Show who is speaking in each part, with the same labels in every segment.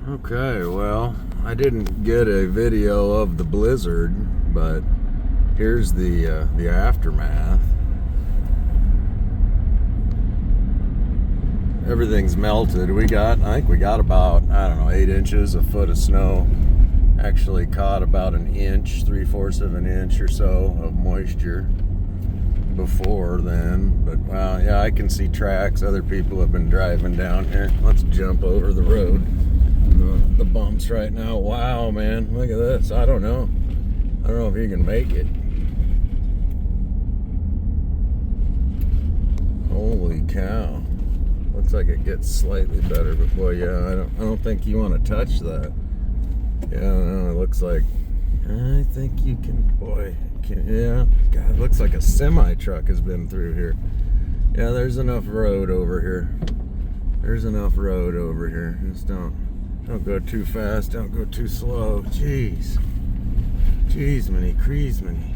Speaker 1: Okay, well, I didn't get a video of the blizzard, but here's the aftermath. Everything's melted. I think we got about, I don't know, 8 inches, a foot of snow. Actually caught about an inch, 3/4 of an inch or so of moisture before then. But wow, yeah, I can see tracks. Other people have been driving down here. Let's jump over the road. The bumps right now. Wow, man, look at this. I don't know if you can make it. Holy cow. Looks like it gets slightly better, but boy, yeah, I don't think you want to touch that. Yeah, no, it looks like, I think you can, boy, yeah, God, it looks like a semi truck has been through here. Yeah, there's enough road over here. Just don't go too fast, don't go too slow. Jeez, many crease many.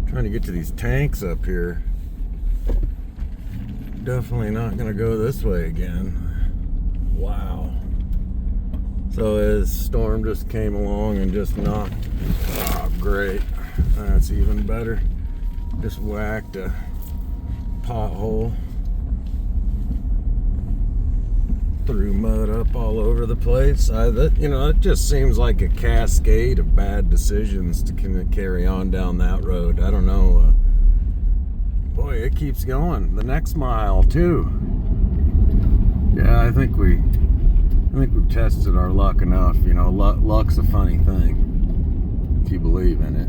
Speaker 1: Trying to get to these tanks up here. Definitely not gonna go this way again. Wow. So his storm just came along and just knocked. Oh, great. That's even better. Just whacked a pothole. Threw mud up all over the place. It just seems like a cascade of bad decisions to carry on down that road. I don't know. Boy, it keeps going. The next mile too. Yeah, I think we've tested our luck enough. You know, luck's a funny thing if you believe in it.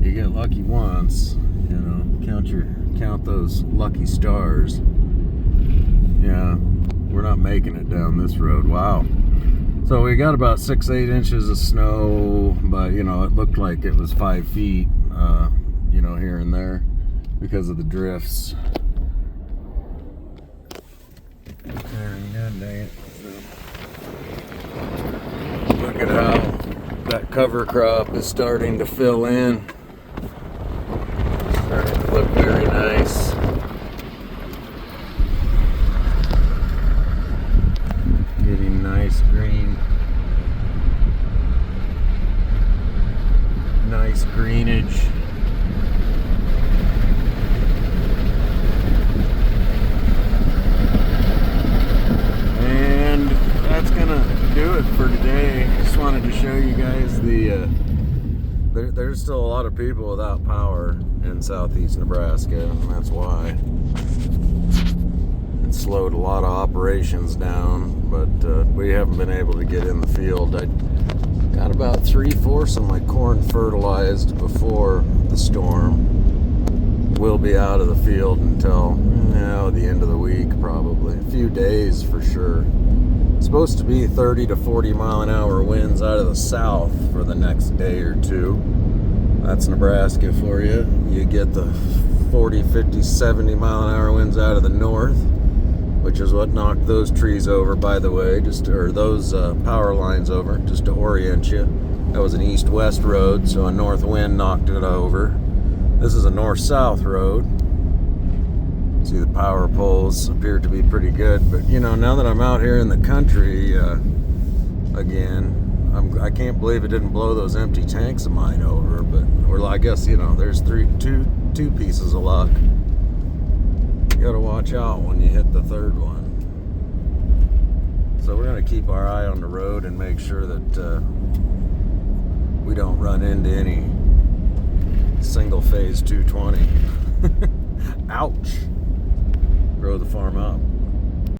Speaker 1: You get lucky once, you know, count those lucky stars. Yeah, we're not making it down this road. Wow. So we got about 6-8 inches of snow, but you know, it looked like it was 5 feet, here and there because of the drifts. God dang it. Look at how that cover crop is starting to fill in. Starting to look very nice. Getting nice greenage. That's gonna do it for today. Just wanted to show you guys there's still a lot of people without power in southeast Nebraska, and that's why it slowed a lot of operations down, but we haven't been able to get in the field. I got about 3/4 of my corn fertilized before the storm. We'll be out of the field until the end of the week, probably a few days for sure. It's supposed to be 30 to 40 mile an hour winds out of the south for the next day or two. That's Nebraska for you. You get the 40, 50, 70 mile an hour winds out of the north, which is what knocked those trees over, by the way, or those power lines over, just to orient you. That was an east-west road, so a north wind knocked it over. This is a north-south road. See, the power poles appear to be pretty good, but now that I'm out here in the country again, I can't believe it didn't blow those empty tanks of mine over. Or I guess there's two pieces of luck. You gotta watch out when you hit the third one. So we're gonna keep our eye on the road and make sure that we don't run into any single phase 220. Ouch. Grow the farm up.